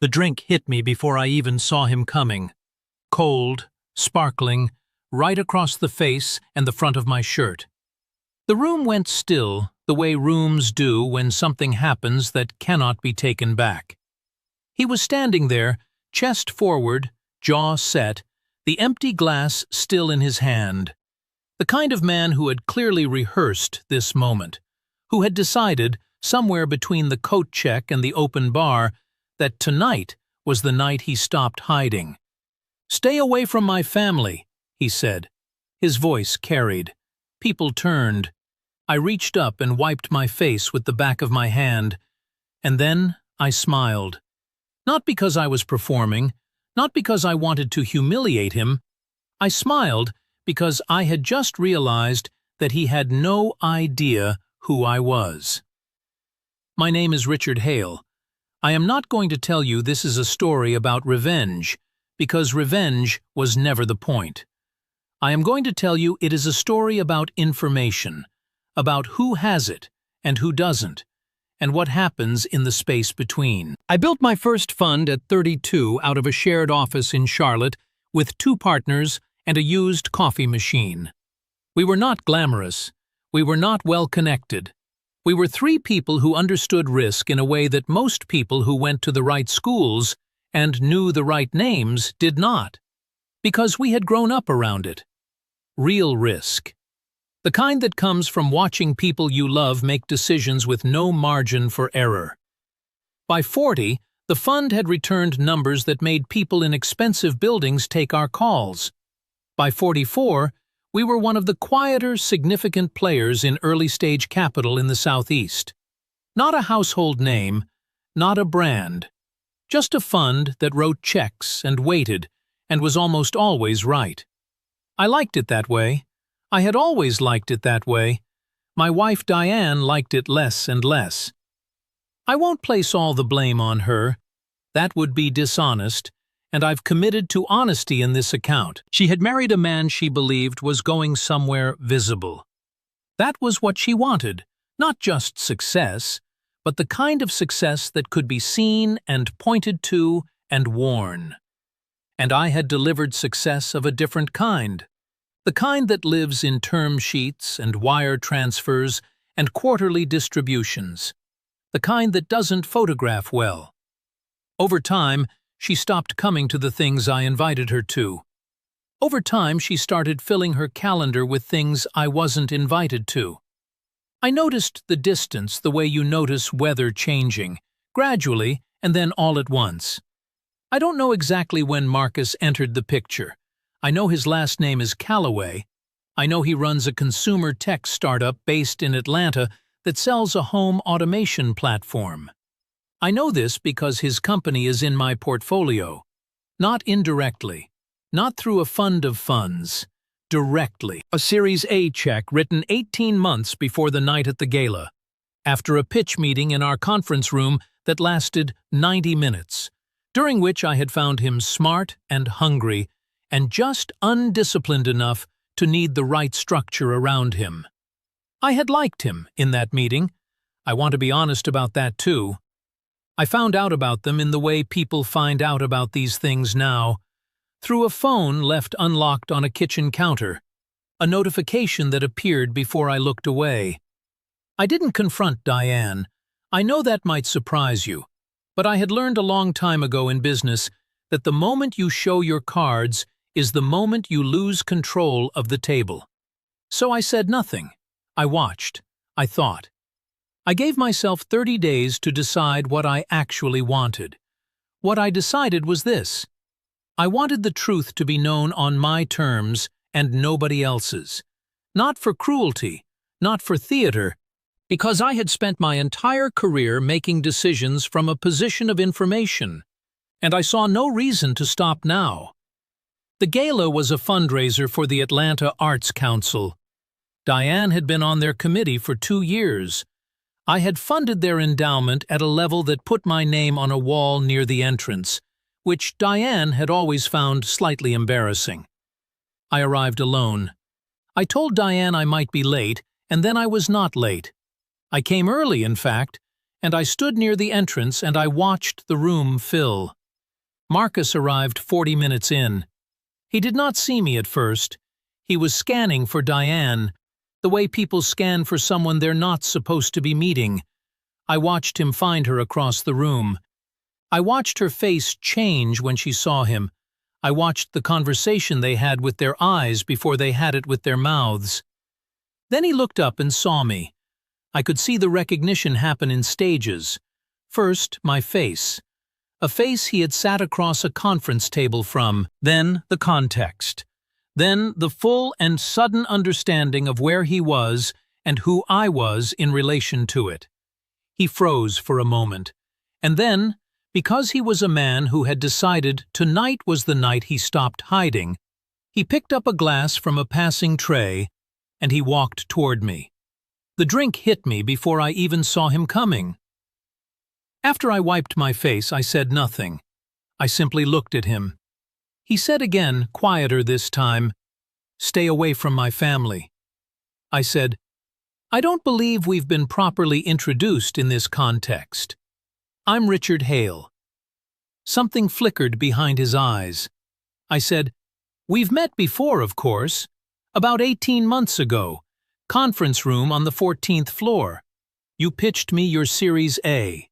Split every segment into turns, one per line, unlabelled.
The drink hit me before I even saw him coming. Cold, sparkling, right across the face and the front of my shirt. The room went still, the way rooms do when something happens that cannot be taken back. He was standing there, chest forward, jaw set, the empty glass still in his hand. The kind of man who had clearly rehearsed this moment, who had decided, somewhere between the coat check and the open bar, that tonight was the night he stopped hiding. "Stay away from my family," he said. His voice carried. People turned. I reached up and wiped my face with the back of my hand, and then I smiled. Not because I was performing, not because I wanted to humiliate him. I smiled because I had just realized that he had no idea who I was. My name is Richard Hale. I am not going to tell you this is a story about revenge, because revenge was never the point. I am going to tell you it is a story about information, about who has it and who doesn't, and what happens in the space between. I built my first fund at 32 out of a shared office in Charlotte with 2 partners and a used coffee machine. We were not glamorous. We were not well connected. We were 3 people who understood risk in a way that most people who went to the right schools and knew the right names did not, because we had grown up around it. Real risk. The kind that comes from watching people you love make decisions with no margin for error. By 40, the fund had returned numbers that made people in expensive buildings take our calls. By 44, we were one of the quieter, significant players in early-stage capital in the Southeast. Not a household name, not a brand. Just a fund that wrote checks and waited and was almost always right. I liked it that way. I had always liked it that way. My wife Diane liked it less and less. I won't place all the blame on her. That would be dishonest, and I've committed to honesty in this account. She had married a man she believed was going somewhere visible. That was what she wanted, not just success, but the kind of success that could be seen and pointed to and worn. And I had delivered success of a different kind. The kind that lives in term sheets and wire transfers and quarterly distributions. The kind that doesn't photograph well. Over time, she stopped coming to the things I invited her to. Over time, she started filling her calendar with things I wasn't invited to. I noticed the distance the way you notice weather changing, gradually and then all at once. I don't know exactly when Marcus entered the picture. I know his last name is Callaway. I know he runs a consumer tech startup based in Atlanta that sells a home automation platform. I know this because his company is in my portfolio. Not indirectly, not through a fund of funds, directly. A Series A check written 18 months before the night at the Gala, after a pitch meeting in our conference room that lasted 90 minutes, during which I had found him smart and hungry and just undisciplined enough to need the right structure around him. I had liked him in that meeting. I want to be honest about that too. I found out about them in the way people find out about these things now, through a phone left unlocked on a kitchen counter, a notification that appeared before I looked away. I didn't confront Diane. I know that might surprise you, but I had learned a long time ago in business that the moment you show your cards is the moment you lose control of the table. So I said nothing. I watched. I thought. I gave myself 30 days to decide what I actually wanted. What I decided was this. I wanted the truth to be known on my terms and nobody else's. Not for cruelty, not for theater, because I had spent my entire career making decisions from a position of information, and I saw no reason to stop now. The Gala was a fundraiser for the Atlanta Arts Council. Diane had been on their committee for 2 years. I had funded their endowment at a level that put my name on a wall near the entrance, which Diane had always found slightly embarrassing. I arrived alone. I told Diane I might be late, and then I was not late. I came early, in fact, and I stood near the entrance and I watched the room fill. Marcus arrived 40 minutes in. He did not see me at first. He was scanning for Diane, the way people scan for someone they're not supposed to be meeting. I watched him find her across the room. I watched her face change when she saw him. I watched the conversation they had with their eyes before they had it with their mouths. Then he looked up and saw me. I could see the recognition happen in stages. First, my face. A face he had sat across a conference table from. Then, the context. Then, the full and sudden understanding of where he was and who I was in relation to it. He froze for a moment. And then, because he was a man who had decided tonight was the night he stopped hiding, he picked up a glass from a passing tray and he walked toward me. The drink hit me before I even saw him coming. After I wiped my face, I said nothing. I simply looked at him. He said again, quieter this time, "Stay away from my family." I said, "I don't believe we've been properly introduced in this context. I'm Richard Hale." Something flickered behind his eyes. I said, "We've met before, of course. About 18 months ago. Conference room on the 14th floor. You pitched me your Series A."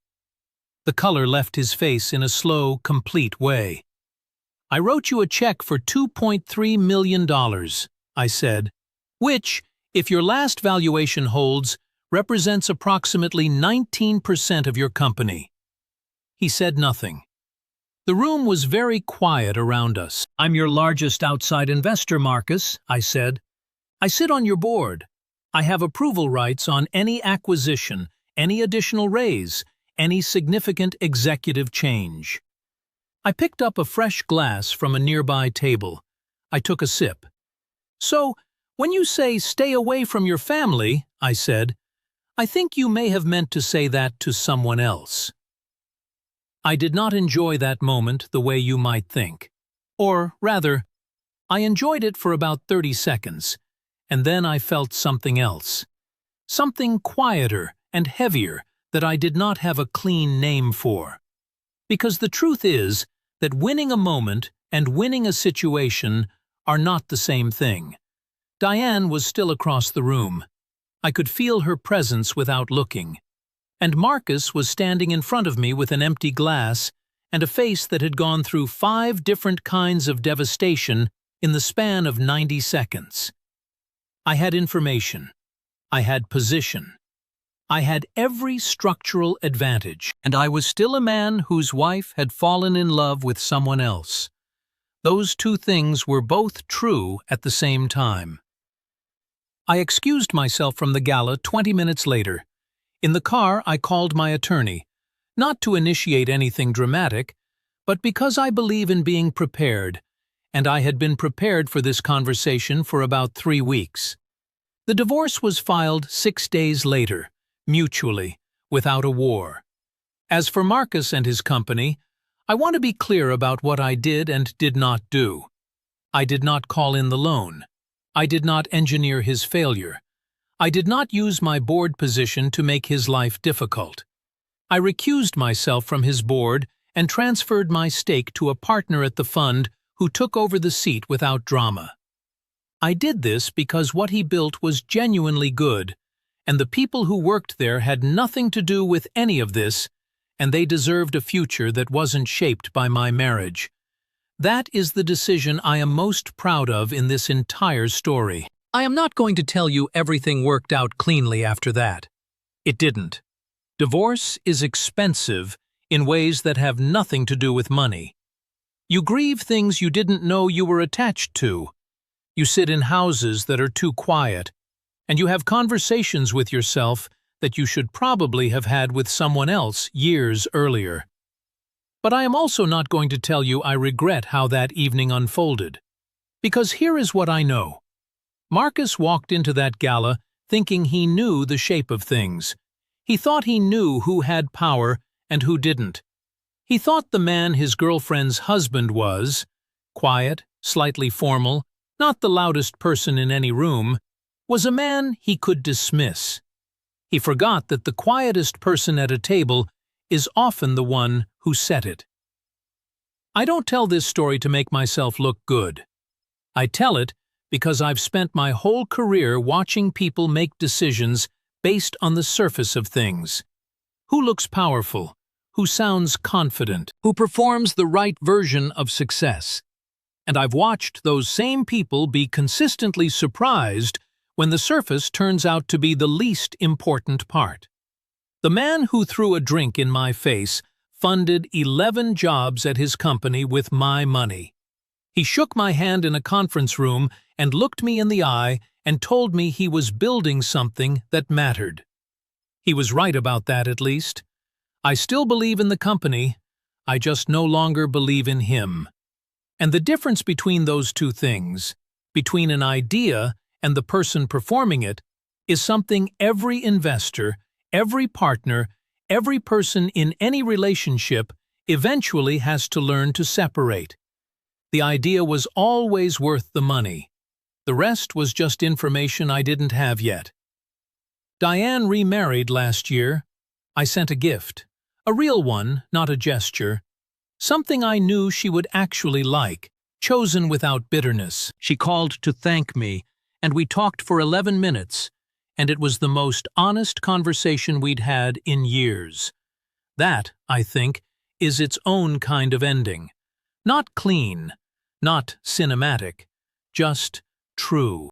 The color left his face in a slow, complete way. "I wrote you a check for $2.3 million, I said, "which, if your last valuation holds, represents approximately 19% of your company." He said nothing. The room was very quiet around us. "I'm your largest outside investor, Marcus," I said. "I sit on your board. I have approval rights on any acquisition, any additional raise, any significant executive change." I picked up a fresh glass from a nearby table. I took a sip. "So, when you say stay away from your family," I said, "I think you may have meant to say that to someone else." I did not enjoy that moment the way you might think. Or, rather, I enjoyed it for about 30 seconds, and then I felt something else. Something quieter and heavier that I did not have a clean name for. Because the truth is that winning a moment and winning a situation are not the same thing. Diane was still across the room. I could feel her presence without looking. And Marcus was standing in front of me with an empty glass and a face that had gone through 5 different kinds of devastation in the span of 90 seconds. I had information. I had position. I had every structural advantage, and I was still a man whose wife had fallen in love with someone else. Those two things were both true at the same time. I excused myself from the gala 20 minutes later. In the car, I called my attorney, not to initiate anything dramatic, but because I believe in being prepared, and I had been prepared for this conversation for about 3 weeks. The divorce was filed 6 days later, mutually, without a war. As for Marcus and his company, I want to be clear about what I did and did not do. I did not call in the loan. I did not engineer his failure. I did not use my board position to make his life difficult. I recused myself from his board and transferred my stake to a partner at the fund who took over the seat without drama. I did this because what he built was genuinely good, and the people who worked there had nothing to do with any of this, and they deserved a future that wasn't shaped by my marriage. That is the decision I am most proud of in this entire story. I am not going to tell you everything worked out cleanly after that. It didn't. Divorce is expensive in ways that have nothing to do with money. You grieve things you didn't know you were attached to. You sit in houses that are too quiet, and you have conversations with yourself that you should probably have had with someone else years earlier. But I am also not going to tell you I regret how that evening unfolded. Because here is what I know. Marcus walked into that gala thinking he knew the shape of things. He thought he knew who had power and who didn't. He thought the man his girlfriend's husband was quiet, slightly formal, not the loudest person in any room, was a man he could dismiss. He forgot that the quietest person at a table is often the one who set it. I don't tell this story to make myself look good. I tell it because I've spent my whole career watching people make decisions based on the surface of things. Who looks powerful? Who sounds confident? Who performs the right version of success? And I've watched those same people be consistently surprised when the surface turns out to be the least important part. The man who threw a drink in my face funded 11 jobs at his company with my money. He shook my hand in a conference room and looked me in the eye and told me he was building something that mattered. He was right about that, at least. I still believe in the company, I just no longer believe in him. And the difference between those two things, between an idea and the person performing it, is something every investor, every partner, every person in any relationship eventually has to learn to separate. The idea was always worth the money. The rest was just information I didn't have yet. Diane remarried last year. I sent a gift. A real one, not a gesture. Something I knew she would actually like, chosen without bitterness. She called to thank me, and we talked for 11 minutes, and it was the most honest conversation we'd had in years. That, I think, is its own kind of ending. Not clean, not cinematic, just true.